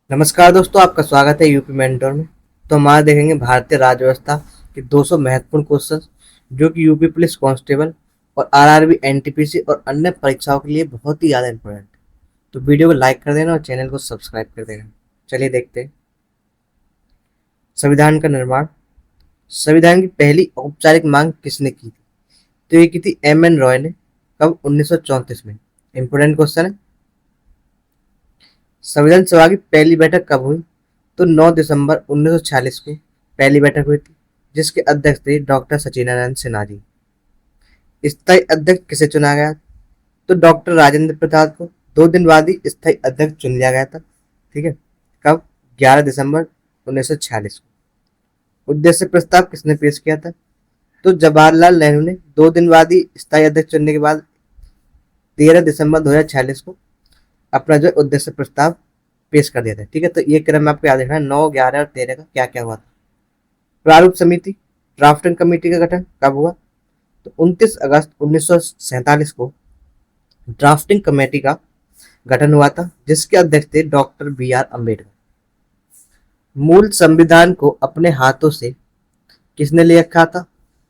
नमस्कार दोस्तों, आपका स्वागत है यूपी मेंटोर में। तो हम आज देखेंगे भारतीय राज्य व्यवस्था के 200 महत्वपूर्ण क्वेश्चन जो कि यूपी पुलिस कांस्टेबल और आरआरबी एनटीपीसी और अन्य परीक्षाओं के लिए बहुत ही ज़्यादा इंपॉर्टेंट है। तो वीडियो को लाइक कर देना और चैनल को सब्सक्राइब कर देना। चलिए देखते हैं। संविधान का निर्माण। संविधान की पहली औपचारिक मांग किसने की थी? तो ये की थी एम एन रॉय ने। कब? 1934 में। इंपॉर्टेंट क्वेश्चन है। संविधान सभा की पहली बैठक कब हुई? तो 9 दिसंबर 1946 को पहली बैठक हुई थी, जिसके अध्यक्ष थे डॉक्टर सचिदानंद सिन्हा जी। स्थायी अध्यक्ष किसे चुना गया? तो डॉक्टर राजेंद्र प्रसाद को 2 दिन बाद ही स्थायी अध्यक्ष चुन लिया गया था। ठीक है। कब? 11 दिसंबर 1946 को। उद्देश्य प्रस्ताव किसने पेश किया था? तो जवाहरलाल नेहरू ने 2 दिन बाद ही स्थायी अध्यक्ष चुनने के बाद 13 दिसंबर 2046 को अपना जो उद्देश्य प्रस्ताव पेश कर दिया था। ठीक है। तो ये क्रम आपको याद रखना है, 9, 11 और 13 का क्या क्या हुआ था। प्रारूप समिति ड्राफ्टिंग कमेटी का गठन कब हुआ? तो 29 अगस्त 1947 को ड्राफ्टिंग कमेटी का गठन हुआ था, जिसके अध्यक्ष थे डॉक्टर BR अम्बेडकर। मूल संविधान को अपने हाथों से किसने लिखा था?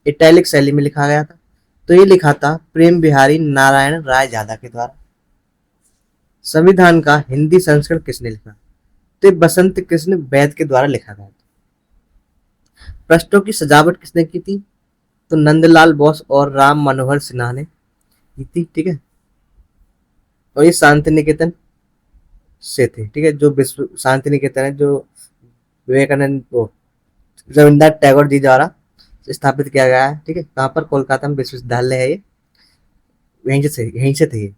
इटैलिक शैली में लिखा गया था। तो ये लिखा था प्रेम बिहारी नारायण राय जादा के द्वारा। संविधान का हिंदी संस्करण किसने लिखा? तो ये बसंत कृष्ण वैद के द्वारा लिखा गया था। पृष्ठों की सजावट किसने की थी? तो नंदलाल बोस और राम मनोहर सिन्हा ने की थी। ठीक है। और ये शांति निकेतन से थे। ठीक है। जो विश्व शांति निकेतन है, जो विवेकानंद वो रविन्द्रनाथ टैगोर जी द्वारा स्थापित किया गया है। ठीक है। कहाँ पर? कोलकाता में विश्वविद्यालय है ये। यहीं से थे ये।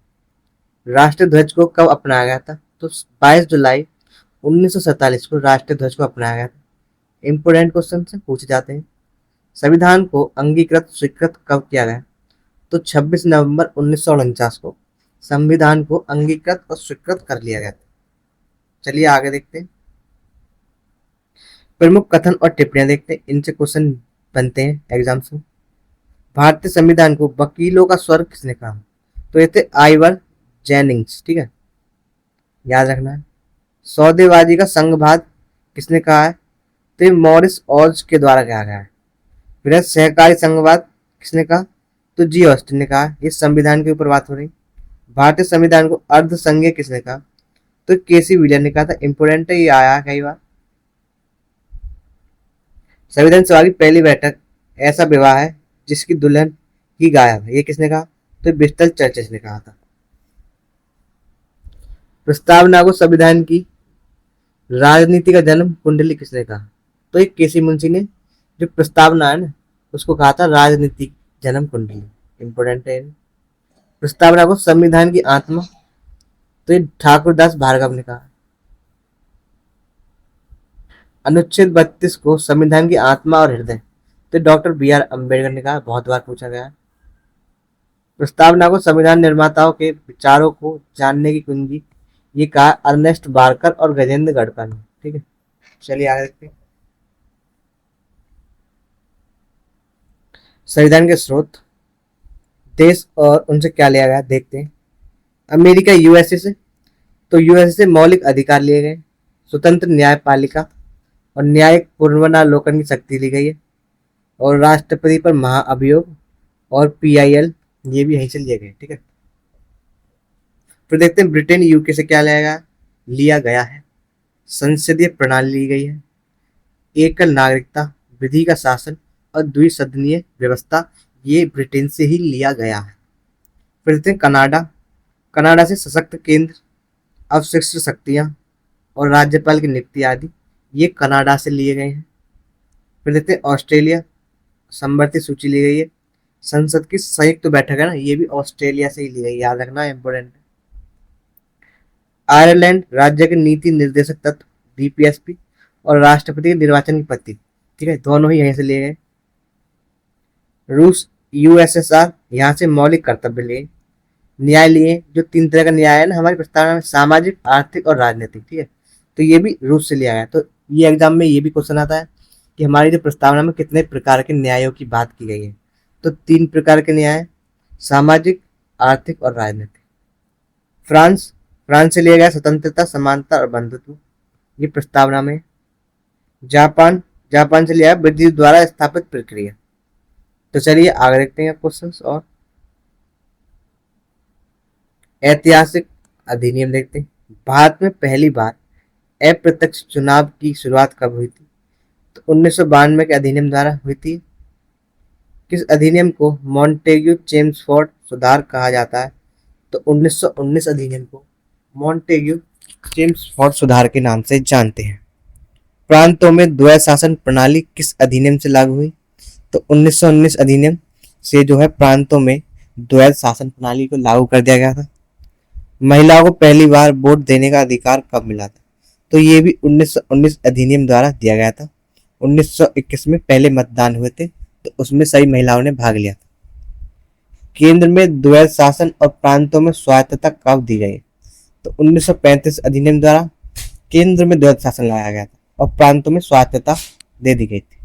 राष्ट्रीय ध्वज को कब अपनाया गया था? तो 22 जुलाई 1947 को राष्ट्रीय ध्वज को अपनाया गया था। इंपोर्टेंट क्वेश्चन से पूछे जाते हैं। संविधान को अंगीकृत स्वीकृत कब किया गया? तो 26 नवंबर 1949 को संविधान को अंगीकृत और स्वीकृत कर लिया गया था। चलिए आगे देखते हैं। प्रमुख कथन और टिप्पणियां देखते हैं, इनसे क्वेश्चन बनते हैं एग्जाम्स में। भारतीय संविधान को वकीलों का स्वर किसने कहा? तो ये थे आइवर जेनिंग्स। ठीक है, याद रखना है। सौदेबाजी का संघवाद किसने कहा है? तो ये मॉरिस ऑज के द्वारा कहा गया है। फिर सहकारी संघवाद किसने कहा? तो जी ऑस्टिन ने कहा। ये संविधान के ऊपर बात हो रही। भारतीय संविधान को अर्ध संघीय किसने कहा? तो केसी विलियम ने कहा था। इंपोर्टेंट है, ये आया है कई बार। संविधान सभा की पहली बैठक ऐसा विवाह है जिसकी दुल्हन ही गायब है, ये किसने कहा? तो ब्रिस्टल चर्चिस ने कहा था। प्रस्तावना को संविधान की राजनीति का जन्म कुंडली किसने कहा? तो एक केसी मुंशी ने जो प्रस्तावना है ना, उसको कहा था राजनीतिक जन्म कुंडली। इंपोर्टेंट है। प्रस्तावना को संविधान की आत्मा, तो ये ठाकुरदास भार्गव ने कहा। अनुच्छेद 32 को संविधान की आत्मा और हृदय, तो डॉक्टर BR अम्बेडकर ने कहा। बहुत बार पूछा गया है। प्रस्तावना को संविधान निर्माताओं के विचारों को जानने की कुंजी, ये कहा अर्नेस्ट बारकर और गजेंद्र गढ़कर ने। ठीक है। चलिए आगे देखते हैं। संविधान के स्रोत, देश और उनसे क्या लिया गया देखते हैं। अमेरिका USA से, तो USA से मौलिक अधिकार लिए गए। स्वतंत्र न्यायपालिका और न्यायिक पूर्वावलोकन की शक्ति ली गई है। और राष्ट्रपति पर महाअभियोग और PIL, ये भी यहीं से लिए गए। ठीक है। फिर देखते हैं ब्रिटेन UK से क्या लिया गया है। संसदीय प्रणाली ली गई है। एकल नागरिकता, विधि का शासन और द्विसदनीय व्यवस्था, ये ब्रिटेन से ही लिया गया है। फिर देखते हैं कनाडा। कनाडा से सशक्त केंद्र, अवशिष्ट शक्तियां और राज्यपाल की नियुक्ति आदि, ये कनाडा से लिए गए हैं। फिर देखते हैं ऑस्ट्रेलिया। समवर्ती सूची ली गई है। संसद की संयुक्त बैठक है ना, ये भी ऑस्ट्रेलिया से ही ली गई, याद रखना इंपोर्टेंट है। आयरलैंड राज्य के नीति निर्देशक तत्व DPSP और राष्ट्रपति के निर्वाचन की पद्धति, ठीक है, दोनों ही यहीं से लिए गए। रूस USSR, यहाँ से मौलिक कर्तव्य लिए। न्याय लिए, जो 3 तरह का न्याय है ना हमारी प्रस्तावना में, सामाजिक, आर्थिक और राजनीतिक। ठीक है। तो ये भी रूस से लिया गया। तो ये एग्जाम में ये भी क्वेश्चन आता है कि हमारी जो प्रस्तावना में कितने प्रकार के न्यायों की बात की गई है। तो 3 प्रकार के न्याय, सामाजिक, आर्थिक और राजनीतिक। फ्रांस, फ्रांस से लिया गया स्वतंत्रता, समानता और बंधुत्व, ये प्रस्तावना में। जापान, जापान से लिया ब्रिटिश द्वारा स्थापित प्रक्रिया। तो चलिए आगे देखते हैं क्वेश्चंस। और ऐतिहासिक अधिनियम देखते हैं। भारत में पहली बार अप्रत्यक्ष चुनाव की शुरुआत कब हुई थी? तो 1992 के अधिनियम द्वारा हुई थी। किस अधिनियम को मॉन्टेग्यू चेम्सफोर्ड सुधार कहा जाता है? तो 1919 अधिनियम को मॉन्टेग्यू चेम्सफोर्ड सुधार के नाम से जानते हैं। प्रांतों में द्वैध शासन प्रणाली किस अधिनियम से लागू हुई? तो 1919 अधिनियम से जो है प्रांतों में द्वैध शासन प्रणाली को लागू कर दिया गया था। महिलाओं को पहली बार वोट देने का अधिकार कब मिला था? तो ये भी 1919 अधिनियम द्वारा दिया गया था। 1921 में पहले मतदान हुए थे, तो उसमें सभी महिलाओं ने भाग लिया था। केंद्र में द्वैध शासन और प्रांतों में स्वायत्तता कब दी गई? तो 1935 अधिनियम द्वारा केंद्र में द्वैध शासन लाया गया था और प्रांतों में स्वायत्तता दे दी गई थी।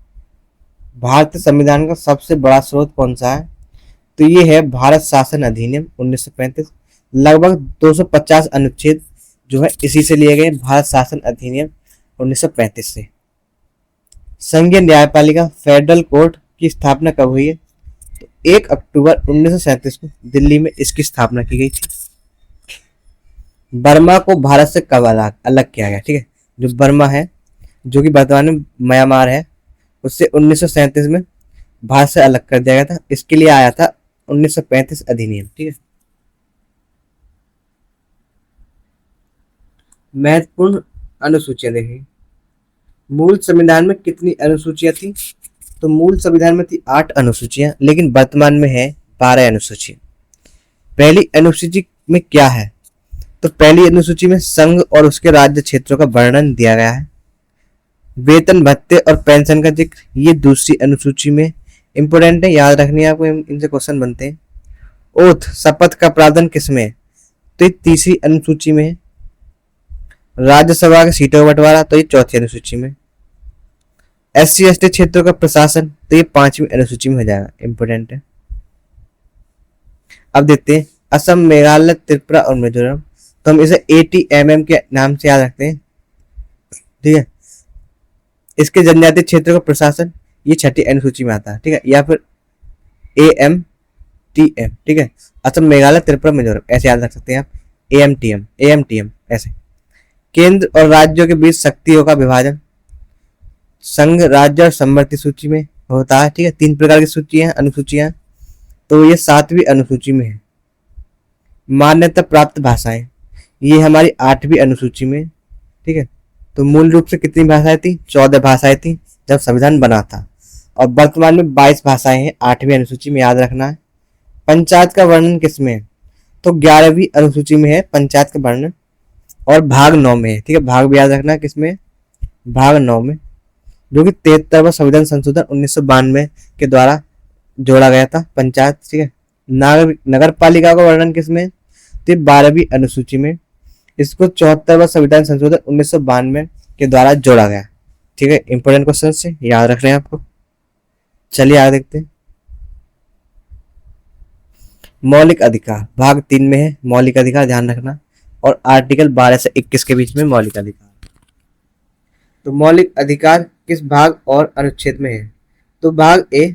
भारतीय संविधान का सबसे बड़ा स्रोत कौन सा है? तो ये है भारत शासन अधिनियम 1935। लगभग 250 अनुच्छेद जो है इसी से लिए गए, भारत शासन अधिनियम 1935 से। संघीय न्यायपालिका फेडरल कोर्ट की स्थापना कब हुई है? तो 1 अक्टूबर 1937 को दिल्ली में इसकी स्थापना की गई थी। बर्मा को भारत से कब अलग किया गया? ठीक है, जो बर्मा है, जो कि वर्तमान में म्यांमार है, उससे 1937 में भारत से अलग कर दिया गया था। इसके लिए आया था 1935 अधिनियम। ठीक है, महत्वपूर्ण अनुसूचियां देखें। मूल संविधान में कितनी अनुसूचियां थी? तो मूल संविधान में थी 8 अनुसूचियां, लेकिन वर्तमान में है 12 अनुसूचियां। पहली अनुसूची में क्या है? तो पहली अनुसूची में संघ और उसके राज्य क्षेत्रों का वर्णन दिया गया है। वेतन, भत्ते और पेंशन का जिक्र ये दूसरी अनुसूची में इंपोर्टेंट है, याद रखनी है आपको, इनसे क्वेश्चन बनते हैं। ओथ, शपथ का प्रावधान किसमें है? तो ये तीसरी अनुसूची में है। राज्यसभा की सीटों का बंटवारा तो ये चौथी अनुसूची में। SC/ST क्षेत्रों का प्रशासन तो ये 5वीं अनुसूची में हो जाएगा, इंपोर्टेंट है। अब देखते हैं असम, मेघालय, त्रिपुरा और मिजोरम। तो हम इसे ATMM के नाम से याद रखते हैं। ठीक है, इसके जनजातीय क्षेत्र का प्रशासन ये 6ठी अनुसूची में आता है। ठीक है, या फिर AMTM। ठीक है, असम, मेघालय, त्रिपुरा, मिजोरम ऐसे याद रख सकते हैं आप। AMTM ऐसे। केंद्र और राज्यों के बीच शक्तियों का विभाजन संघ, राज्य और समवर्ती सूची में होता है। ठीक है, 3 प्रकार की सूचियां, अनुसूचियां, तो ये 7वीं अनुसूची में है। मान्यता प्राप्त भाषाएं ये हमारी 8वीं अनुसूची में। ठीक है, तो मूल रूप से कितनी भाषाएं थी? 14 भाषाएं थी जब संविधान बना था, और वर्तमान में 22 भाषाएं हैं 8वीं अनुसूची में, याद रखना है। पंचायत का वर्णन किसमें है? तो 11वीं अनुसूची में है पंचायत का वर्णन, और भाग 9 में है। ठीक है, भाग भी याद रखना है, किसमें? भाग 9 में, जो कि 73वां संविधान संशोधन 1992 के द्वारा जोड़ा गया था पंचायत। ठीक है, नगर पालिका का वर्णन किसमें? तो 12वीं अनुसूची में। इसको 74वां संविधान संशोधन 1992 के द्वारा जोड़ा गया। ठीक है, इंपोर्टेंट क्वेश्चन से याद रख रहे हैं आपको। चलिए आगे देखते हैं। मौलिक अधिकार भाग 3 में है मौलिक अधिकार, ध्यान रखना, और आर्टिकल 12 से 21 के बीच में मौलिक अधिकार। तो मौलिक अधिकार किस भाग और अनुच्छेद में है? तो भाग 3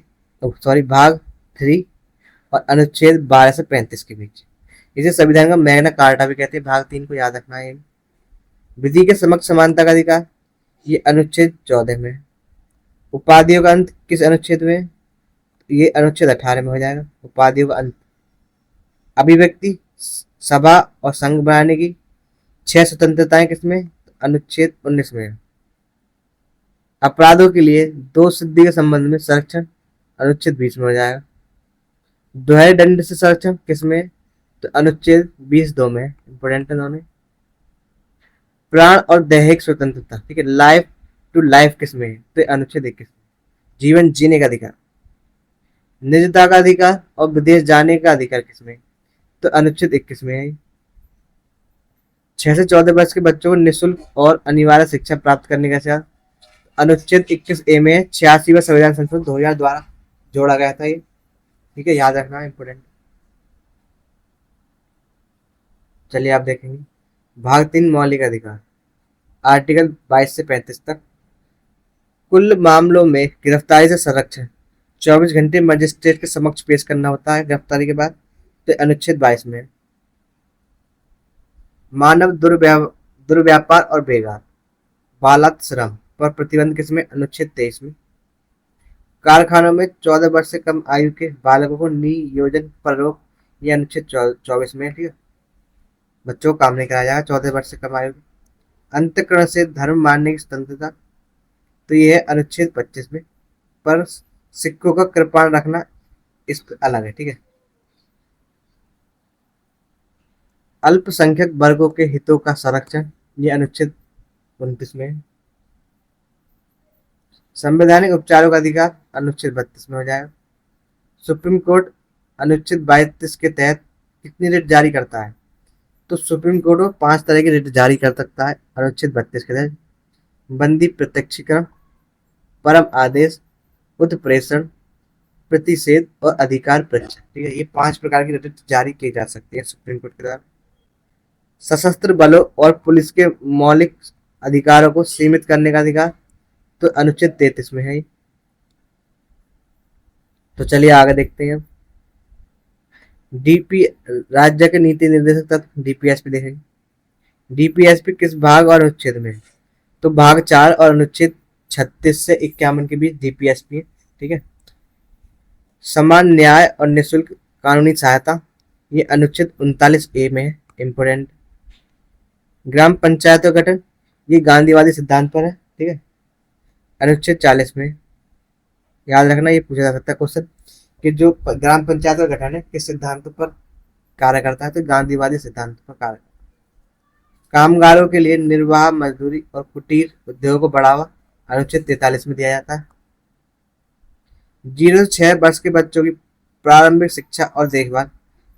और अनुच्छेद 12 से 35 के बीच। इसे संविधान का मैग्ना कार्टा भी कहते हैं। भाग 3 को याद रखना है। विधि के समक्ष समानता का अधिकार ये अनुच्छेद 14 में है। उपाधियों का अंत किस अनुच्छेद में? ये अनुच्छेद 18 में हो जाएगा, उपाधियों का अंत। अभिव्यक्ति, सभा और संघ बनाने की 6 स्वतंत्रताएं किसमें? अनुच्छेद 19 में है। अपराधों के लिए 2 सिद्धि के संबंध में संरक्षण अनुच्छेद 20 में हो जाएगा। दोहरे दंड से संरक्षण किसमें? तो अनुच्छेद 20(2) में है, इंपोर्टेंट है दोनों। प्राण और दैहिक स्वतंत्रता, ठीक है, लाइफ टू लाइफ किसमें है? तो अनुच्छेद 21। जीवन जीने का अधिकार। निजता का अधिकार और विदेश जाने का अधिकार किसमें? तो अनुच्छेद 21 में है। 6 से 14 वर्ष के बच्चों को निःशुल्क और अनिवार्य शिक्षा प्राप्त करने का अधिकार अनुच्छेद 21A में है। 86वां संविधान संशोधन 2000 द्वारा जोड़ा गया था ये। ठीक है, याद रखना, इंपोर्टेंट। चलिए आप देखेंगे भाग 3 मौलिक अधिकार। आर्टिकल 22 से 35 तक। कुल मामलों में गिरफ्तारी से संरक्षण 24 घंटे मजिस्ट्रेट के समक्ष पेश करना होता है गिरफ्तारी के बाद, तो अनुच्छेद 22 में। मानव दुर्व्यापार और बेगार बालात श्रम पर प्रतिबंध किसमें? अनुच्छेद 23 में। कारखानों में 14 वर्ष से कम आयु के बालकों को नियोजन पर रोक, यह अनुच्छेद 24 में। ठीक है, बच्चों को काम नहीं कराया जाएगा 14 वर्ष से कम आयु के। अंतःकरण से धर्म मानने की स्वतंत्रता, तो यह है अनुच्छेद 25 में। पर सिखों का कृपाण रखना इस पर अलग है। ठीक है, अल्पसंख्यक वर्गों के हितों का संरक्षण, यह अनुच्छेद 29 में है। संवैधानिक उपचारों का अधिकार अनुच्छेद 32 में हो जाएगा। सुप्रीम कोर्ट अनुच्छेद 32 के तहत कितनी रिट जारी करता है? तो सुप्रीम कोर्ट 5 तरह की रिट जारी कर सकता है अनुच्छेद 32 के तहत। बंदी प्रत्यक्षीकरण, परम आदेश, उत्प्रेषण, प्रतिषेध और अधिकार परीक्षण। ठीक है, ये 5 प्रकार की रिट जारी की जा सकती है सुप्रीम कोर्ट के द्वारा। सशस्त्र बलों और पुलिस के मौलिक अधिकारों को सीमित करने का अधिकार, तो अनुच्छेद 33 में है। तो चलिए आगे देखते हैं। डीपी राज्य के नीति निर्देशक तत्व डीपीएसपी देखेंगे। डीपीएसपी किस भाग और अनुच्छेद में है? तो भाग 4 और अनुच्छेद 36 से 51 के बीच डीपीएसपी है। ठीक है, समान न्याय और निःशुल्क कानूनी सहायता, ये अनुच्छेद 39A में है, इंपोर्टेंट। ग्राम पंचायत का गठन, ये गांधीवादी सिद्धांत पर है। ठीक है, अनुच्छेद 40 में। याद रखना, ये पूछा जा सकता है क्वेश्चन कि जो ग्राम पंचायत का गठन है किस सिद्धांत पर कार्य करता है? तो गांधीवादी सिद्धांत पर कार्य। कामगारों के लिए निर्वाह मजदूरी और कुटीर उद्योग को बढ़ावा, अनुच्छेद 43 में दिया जाता है। 0 से 6 वर्ष के बच्चों की प्रारंभिक शिक्षा और देखभाल,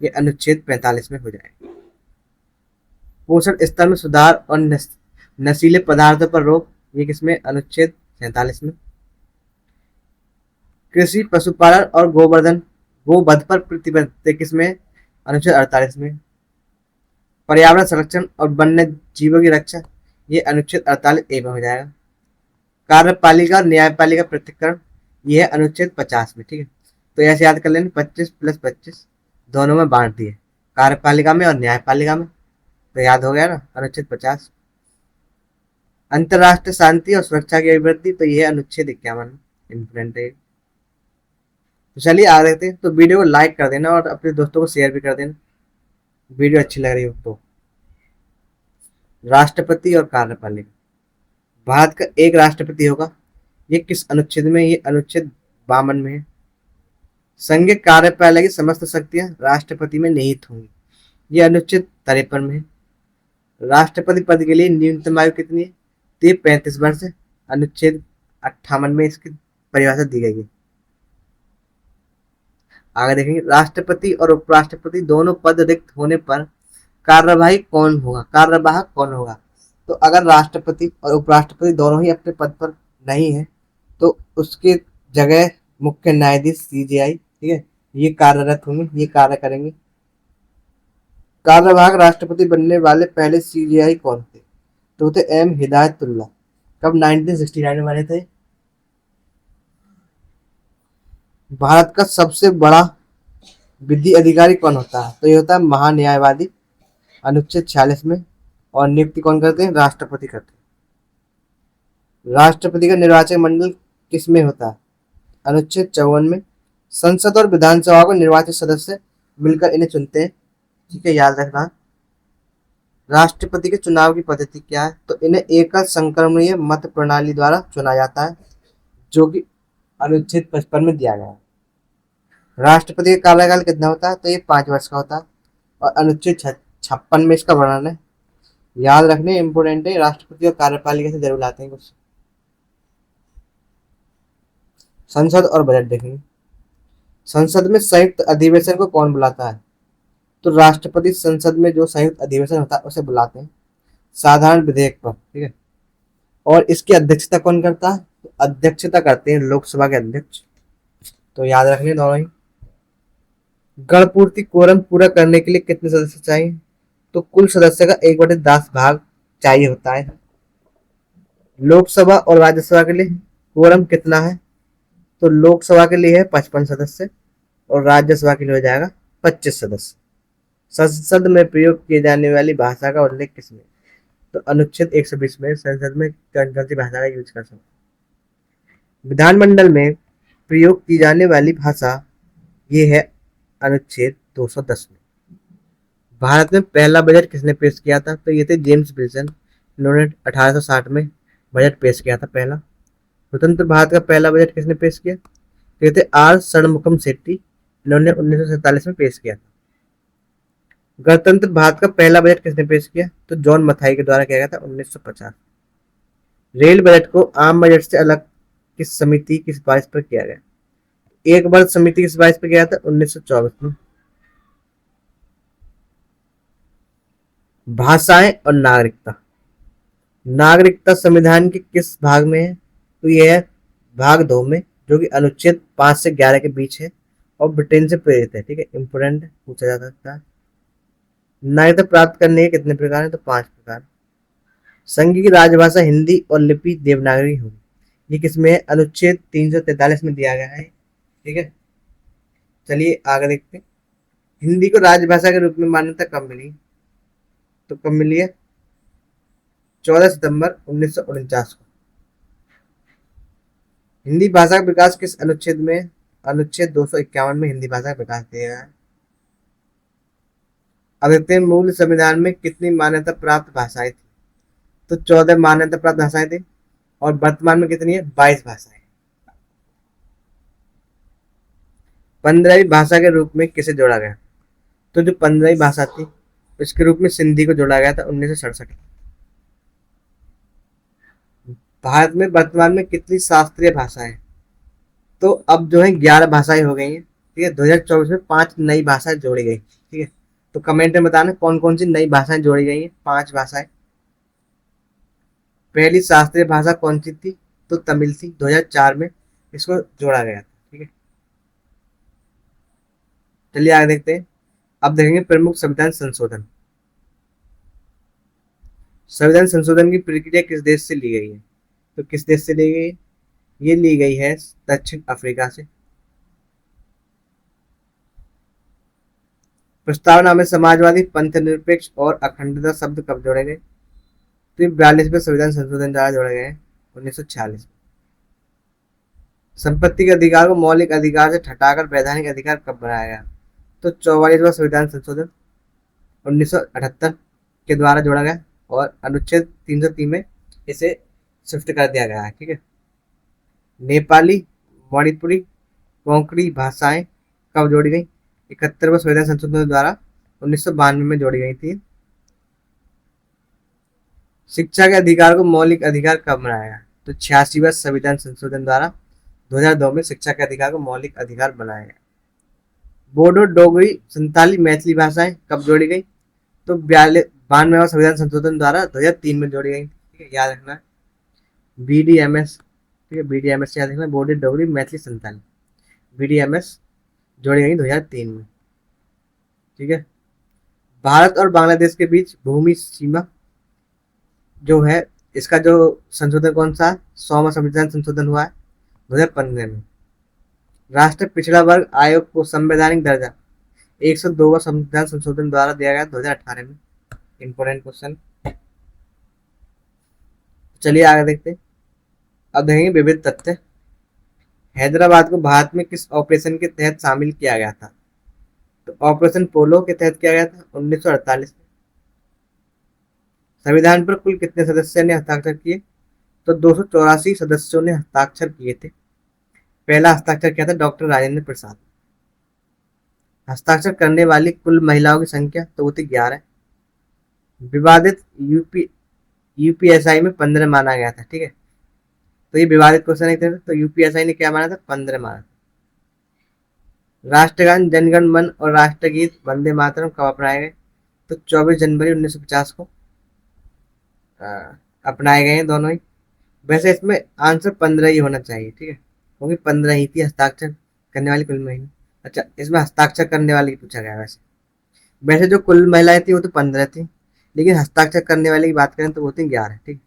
ये अनुच्छेद 45 में हो जाएगा। पोषण स्तर में सुधार और नशीले पदार्थों पर रोक, ये किसमें? अनुच्छेद 47 में। कृषि पशुपालन और गोवध पर प्रतिबंध किसमें? अनुच्छेद 48 में। पर्यावरण संरक्षण और वन्य जीवों की रक्षा, ये अनुच्छेद 48A में हो जाएगा। कार्यपालिका और न्यायपालिका पृथक्करण, ये है अनुच्छेद 50 में। ठीक है, तो ऐसे याद कर लेंगे 25 + 25 दोनों में बांट दिए, कार्यपालिका में और न्यायपालिका में, तो याद हो गया ना, अनुच्छेद 50। अंतरराष्ट्रीय शांति और सुरक्षा की अभिवृद्धि, तो यह अनुच्छेद 51 इम्पोर्टेंट है। तो चलिए आ देखते हैं। तो वीडियो को लाइक कर देना और अपने दोस्तों को शेयर भी कर देना, वीडियो अच्छी लग रही हो तो। राष्ट्रपति और कार्यपालिका, भारत का एक राष्ट्रपति होगा, ये किस अनुच्छेद में? ये अनुच्छेद 52 में है। संघीय कार्यपालिका की समस्त शक्तियां राष्ट्रपति में निहित होंगी, ये अनुच्छेद 53 में है। राष्ट्रपति पद के लिए न्यूनतम आयु कितनी है? तो ये 35 वर्ष है, अनुच्छेद 58 में इसकी परिभाषा दी गई है। आगे देखेंगे, राष्ट्रपति और उपराष्ट्रपति दोनों पद रिक्त होने पर कार्यवाहक कौन होगा? तो अगर राष्ट्रपति और उपराष्ट्रपति दोनों ही अपने पद पर नहीं है तो उसके जगह मुख्य न्यायाधीश सीजेआई, ठीक है, ये कार्यरत होंगे, ये कार्य करेंगे। कार्यवाहक राष्ट्रपति बनने वाले पहले सीजेआई कौन थे? तो थे एम हिदायतुल्लाह। कब? 1969 में बने थे। भारत का सबसे बड़ा विधि अधिकारी कौन होता है? तो ये होता है महान्यायवादी, अनुच्छेद 46 में। और नियुक्ति कौन करते हैं? राष्ट्रपति करते हैं। राष्ट्रपति का निर्वाचक मंडल किस में होता है? अनुच्छेद 54 में। संसद और विधानसभा को निर्वाचित सदस्य मिलकर इन्हें चुनते हैं, ठीक है, याद रखना। राष्ट्रपति के चुनाव की पद्धति क्या है? तो इन्हें एकल संक्रमणीय मत प्रणाली द्वारा चुना जाता है, जो कि अनुच्छेद 55 में दिया गया है। राष्ट्रपति का कार्यकाल कितना होता है? तो ये 5 वर्ष का होता है और अनुच्छेद 56 में इसका वर्णन है। याद रखने इंपोर्टेंट है, राष्ट्रपति और कार्यपालिका से जरूर आते हैं कुछ। संसद और बजट देखेंगे। संसद में संयुक्त अधिवेशन को कौन बुलाता है? तो राष्ट्रपति संसद में जो संयुक्त अधिवेशन होता है उसे बुलाते हैं साधारण विधेयक पर, ठीक है। और इसकी अध्यक्षता कौन करता है? तो अध्यक्षता करते हैं लोकसभा के अध्यक्ष। तो याद रखने दोनों ही। गणपूर्ति कोरम पूरा करने के लिए कितने सदस्य चाहिए? तो कुल सदस्य का 1/10 भाग चाहिए होता है। लोकसभा और राज्यसभा के लिए quorum कितना है? तो लोकसभा के लिए है 55 सदस्य और राज्यसभा के लिए हो जाएगा 25 सदस्य। संसद में प्रयोग किए जाने वाली भाषा का उल्लेख किसमें? तो अनुच्छेद 120 में संसद में कौन कौन सी भाषा का यूज कर सकते हैं? विधानमंडल में प्रयोग की जाने वाली भाषा ये है अनुच्छेद 210 में। भारत में पहला बजट किसने पेश किया था? तो ये थे जेम्स विल्सन। इन्होंने 1860 में बजट पेश किया था पहला। स्वतंत्र भारत का पहला बजट किसने पेश किया? तो ये थे आर षणमुखम शेट्टी। इन्होंने 1947 में पेश किया था। गणतंत्र भारत का पहला बजट किसने पेश किया? तो जॉन मथाई के द्वारा किया गया था 1950। रेल बजट को आम बजट से अलग किस समिति की सिफारिश पर किया गया? एक वर्ष समिति की सिफारिश पर किया था 1924 में। भाषाएं और नागरिकता। नागरिकता संविधान के किस भाग में है? तो यह है भाग 2 में, जो कि अनुच्छेद 5 से 11 के बीच है और ब्रिटेन से प्रेरित है। ठीक है, इंपोर्टेंट पूछा जा सकता है। नागरिकता प्राप्त करने के कितने प्रकार हैं? तो 5 प्रकार। संघ की राजभाषा हिंदी और लिपि देवनागरी होगी। ये किसमें है? अनुच्छेद 343 में दिया गया है। ठीक है, चलिए आगे देखते हैं। हिंदी को राजभाषा के रूप में मान्यता कब मिली? तो कब मिली है? 14 सितंबर 1949 को। हिंदी भाषा का विकास किस अनुच्छेद में? अनुच्छेद 251 में हिंदी भाषा का विकास दिया गया है। अब देखते हैं मूल संविधान में कितनी मान्यता प्राप्त भाषाएं थी? तो 14 मान्यता प्राप्त भाषाएं थी और वर्तमान में कितनी है? 22 भाषाएं। 15वीं भाषा के रूप में किसे जोड़ा गया? तो जो 15वीं भाषा थी इसके रूप में सिंधी को जोड़ा गया था 1967। भारत में वर्तमान में कितनी शास्त्रीय भाषाएं? तो अब जो है 11 भाषाएं हो गई हैं। ठीक है, 2024 में 5 नई भाषाएं जोड़ी गई। ठीक है, तो कमेंट में बताना कौन कौन सी नई भाषाएं जोड़ी गई हैं। 5 भाषाएं। पहली शास्त्रीय भाषा कौन सी थी? तो तमिल थी। 2004 में इसको जोड़ा गया था। ठीक है, चलिए आगे देखते हैं। अब देखेंगे प्रमुख संविधान संशोधन। संविधान संशोधन की प्रक्रिया किस देश से ली गई है? तो किस देश से ली गई है? ये ली गई है दक्षिण अफ्रीका से। प्रस्तावना में समाजवादी, पंथ निरपेक्ष और अखंडता शब्द कब जोड़े गए? तो 42वें संविधान संशोधन द्वारा जोड़े गए 1946 में। संपत्ति के अधिकार को मौलिक अधिकार से हटाकर वैधानिक अधिकार कब बनाया गया? तो 44वां संविधान संशोधन 1978 के द्वारा जोड़ा गया और अनुच्छेद 303 में इसे शिफ्ट कर दिया गया है। ठीक है, नेपाली, मणिपुरी, कोंकणी भाषाएं कब जोड़ी गई? 71वें संविधान संशोधन द्वारा 1992 में जोड़ी गई थी। शिक्षा के अधिकार को मौलिक अधिकार कब बनाया गया? तो 86वें संविधान संशोधन द्वारा 2002 में शिक्षा के अधिकार को मौलिक अधिकार बनाया गया। बोडो, डोगरी, संताली, मैथिली भाषाएं कब जोड़ी गई? तो 92वां संविधान संशोधन द्वारा 2003 में जोड़ी गई। ठीक है, याद रखना BDMS। ठीक है, BDMS याद रखना, बोडो, डोगरी, मैथिली, संताली। BDMS जोड़ी गई 2003 में। ठीक है, भारत और बांग्लादेश के बीच भूमि सीमा जो है इसका जो संशोधन कौन सा? 100वां संविधान संशोधन हुआ है 2015 में। राष्ट्रीय पिछड़ा वर्ग आयोग को संवैधानिक दर्जा 102वां संविधान संशोधन द्वारा दिया गया 2018 में। Important question. चलिए आगे देखते हैं। अब देखेंगे विविध तथ्य। हैदराबाद को भारत में किस ऑपरेशन के तहत शामिल किया गया था? तो ऑपरेशन पोलो के तहत किया गया था 1948 में। संविधान पर कुल कितने सदस्य ने हस्ताक्षर किए? तो 284 सदस्यों ने हस्ताक्षर किए थे। पहला हस्ताक्षर किया था डॉक्टर राजेंद्र प्रसाद। हस्ताक्षर करने वाली कुल महिलाओं की संख्या तो वो थी 11। विवादित यूपीएसआई में 15 माना गया था। ठीक है, तो ये विवादित क्वेश्चन है। तो यूपीएसआई ने क्या माना था? 15 माना था। राष्ट्रगान जनगण मन और राष्ट्रगीत वंदे मातरम कब अपनाए गए? तो 24 जनवरी 1950 को अपनाए गए हैं दोनों ही। वैसे इसमें आंसर 15 ही होना चाहिए। ठीक है, क्योंकि 15 ही थी हस्ताक्षर करने वाली कुल महिला। अच्छा, इसमें हस्ताक्षर करने वाली पूछा गया। वैसे वैसे जो कुल महिलाएं थी वो तो 15 थी, लेकिन हस्ताक्षर करने वाले की बात करें तो वो थी 11। ठीक,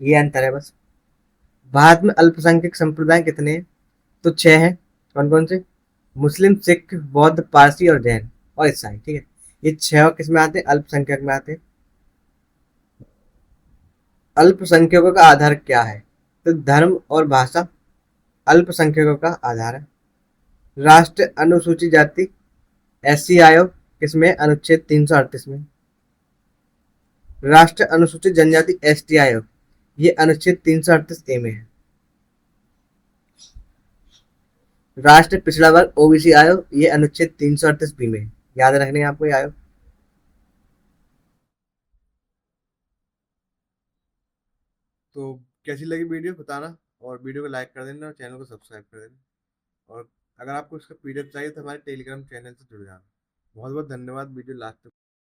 ये अंतर है बस। भारत में अल्पसंख्यक संप्रदाय कितने हैं? तो 6 हैं। कौन कौन से? मुस्लिम, सिख, बौद्ध, पारसी और जैन और ईसाई। ठीक है, ये 6 किस में आते हैं? अल्पसंख्यक में आते हैं। अल्पसंख्यकों का आधार क्या है? तो धर्म और भाषा अल्पसंख्यकों का आधार है। राष्ट्रीय अनुसूचित जाति एससी आयोग किसमें? अनुच्छेद 338 में। राष्ट्रीय अनुसूचित जनजाति एसटी आयोग, ये अनुच्छेद 338 ए में है। राष्ट्रीय पिछड़ा वर्ग ओबीसी आयोग, ये अनुच्छेद 338 बी में है। याद रखने हैं आपको ये आयोग। तो कैसी लगी वीडियो बताना, और वीडियो को लाइक कर देना और चैनल को सब्सक्राइब कर देना। और अगर आपको इसका पीडीएफ चाहिए तो हमारे टेलीग्राम चैनल से जुड़ जाना। बहुत बहुत धन्यवाद वीडियो लास्ट तक